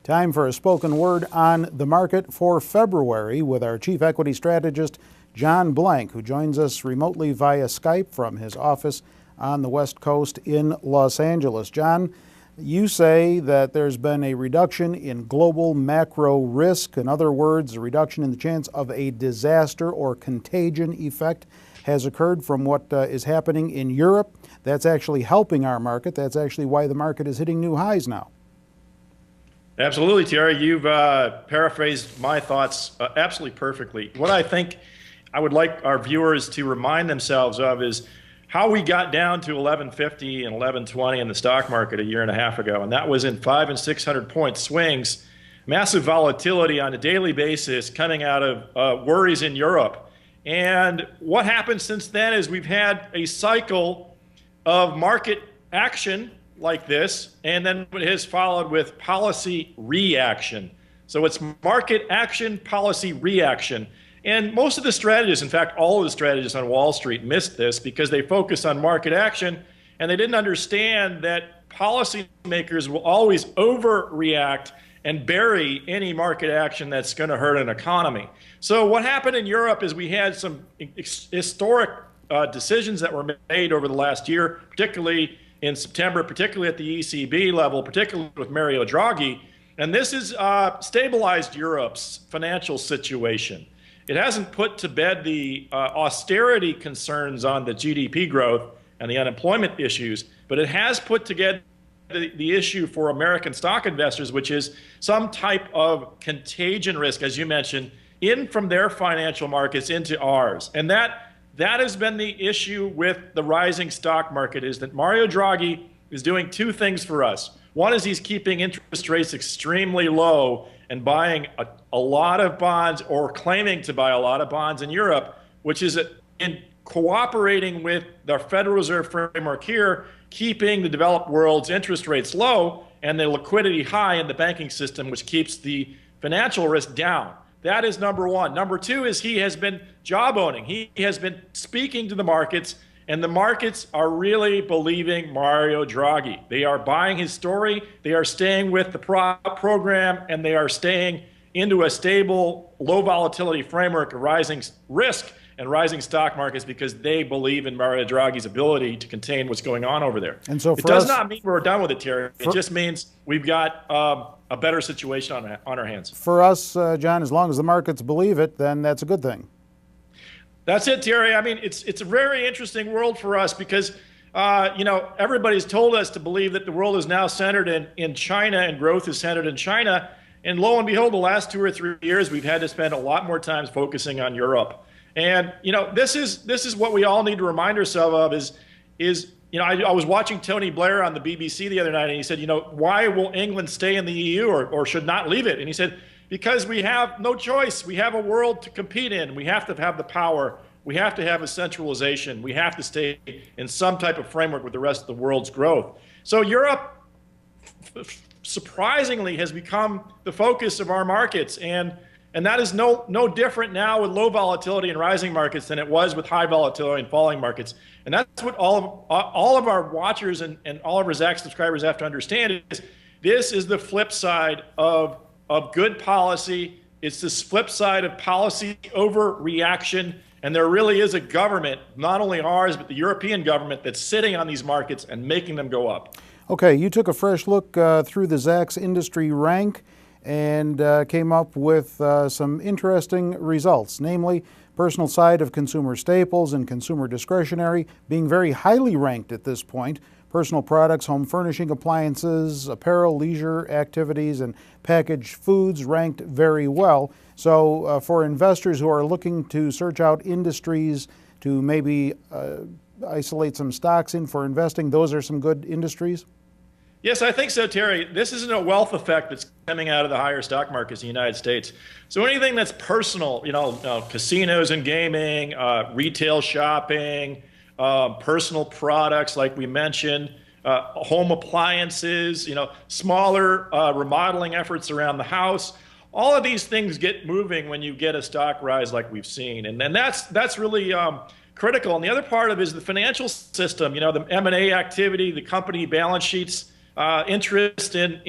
Time for a spoken word on the market for February with our chief equity strategist, John Blank, who joins us remotely via Skype from his office on the West Coast in Los Angeles. John, you say that there's been a reduction in global macro risk. In other words, a reduction in the chance of a disaster or contagion effect has occurred from what is happening in Europe. That's actually helping our market. That's actually why the market is hitting new highs now. Absolutely, Terry. You've paraphrased my thoughts absolutely perfectly. What I think I would like our viewers to remind themselves of is how we got down to 1150 and 1120 in the stock market a year and a half ago. And that was in 500 and 600 point swings, massive volatility on a daily basis coming out of worries in Europe. And what happened since then is we've had a cycle of market action like this, and then it has followed with policy reaction. So it's market action, policy reaction. And most of the strategists, in fact, all of the strategists on Wall Street missed this because they focused on market action and they didn't understand that policymakers will always overreact and bury any market action that's going to hurt an economy. So what happened in Europe is we had some historic decisions that were made over the last year, particularly in September, particularly at the ECB level, particularly with Mario Draghi. And this has stabilized Europe's financial situation. It hasn't put to bed the austerity concerns on the GDP growth and the unemployment issues, but it has put together the issue for American stock investors, which is some type of contagion risk, as you mentioned, in from their financial markets into ours. And that has been the issue with the rising stock market, is that Mario Draghi is doing two things for us. One is he's keeping interest rates extremely low and buying a lot of bonds, or claiming to buy a lot of bonds in Europe, which is in cooperating with the Federal Reserve framework here, keeping the developed world's interest rates low and the liquidity high in the banking system, which keeps the financial risk down. That is number one. Number two is he has been job owning. He has been speaking to the markets, and the markets are really believing Mario Draghi. They are buying his story. They are staying with the program, and they are staying into a stable, low volatility framework of rising risk and rising stock markets because they believe in Mario Draghi's ability to contain what's going on over there. And so it does not mean we're done with it, Terry. It just means we've got a better situation on our hands. For us, John, as long as the markets believe it, then that's a good thing. That's it, Terry. I mean, it's a very interesting world for us because, everybody's told us to believe that the world is now centered in China and growth is centered in China. And lo and behold, the last 2 or 3 years, we've had to spend a lot more time focusing on Europe. And, this is what we all need to remind ourselves of I was watching Tony Blair on the BBC the other night, and he said, why will England stay in the EU or should not leave it? And he said, because we have no choice. We have a world to compete in. We have to have the power. We have to have a centralization. We have to stay in some type of framework with the rest of the world's growth. So Europe, surprisingly, has become the focus of our markets. And that is no different now with low volatility and rising markets than it was with high volatility and falling markets. And that's what all of our watchers and all of our Zach subscribers have to understand is this is the flip side of good policy. It's this flip side of policy overreaction. And there really is a government, not only ours, but the European government, that's sitting on these markets and making them go up. Okay, you took a fresh look through the Zach's industry rank and came up with some interesting results, namely personal side of consumer staples and consumer discretionary being very highly ranked at this point. Personal products, home furnishing appliances, apparel, leisure activities, and packaged foods ranked very well. So for investors who are looking to search out industries to maybe isolate some stocks in for investing, those are some good industries? Yes, I think so, Terry. This isn't a wealth effect that's coming out of the higher stock markets in the United States. So anything that's personal, casinos and gaming, retail shopping, personal products like we mentioned, home appliances, smaller remodeling efforts around the house. All of these things get moving when you get a stock rise like we've seen. And that's really critical. And the other part of it is the financial system, the M&A activity, the company balance sheets interest in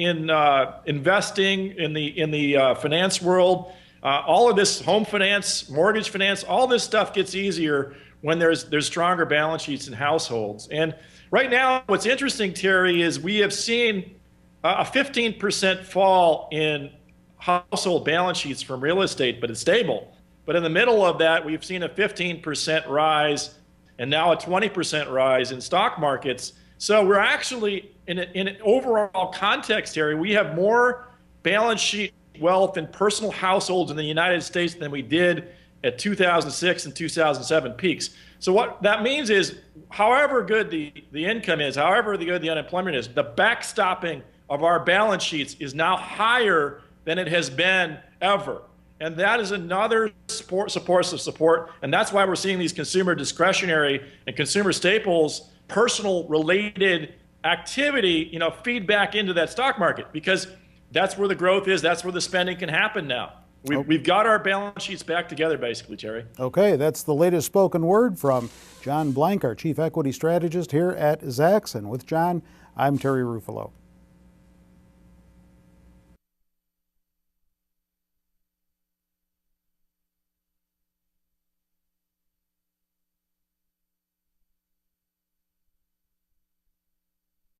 investing in the finance world. All of this home finance, mortgage finance, all this stuff gets easier when there's stronger balance sheets in households. And right now, what's interesting, Terry, is we have seen a 15% fall in household balance sheets from real estate, but it's stable. But in the middle of that, we've seen a 15% rise and now a 20% rise in stock markets. So we're actually, in an overall context, Terry, we have more balance sheet wealth in personal households in the United States than we did at 2006 and 2007 peaks. So what that means is, however good the income is, however good the unemployment is, the backstopping of our balance sheets is now higher than it has been ever. And that is another source of support. And that's why we're seeing these consumer discretionary and consumer staples, personal related activity, feed back into that stock market, because that's where the growth is. That's where the spending can happen now. We've got our balance sheets back together, basically, Terry. Okay, that's the latest spoken word from John Blank, our Chief Equity Strategist here at Zacks. And with John, I'm Terry Ruffalo.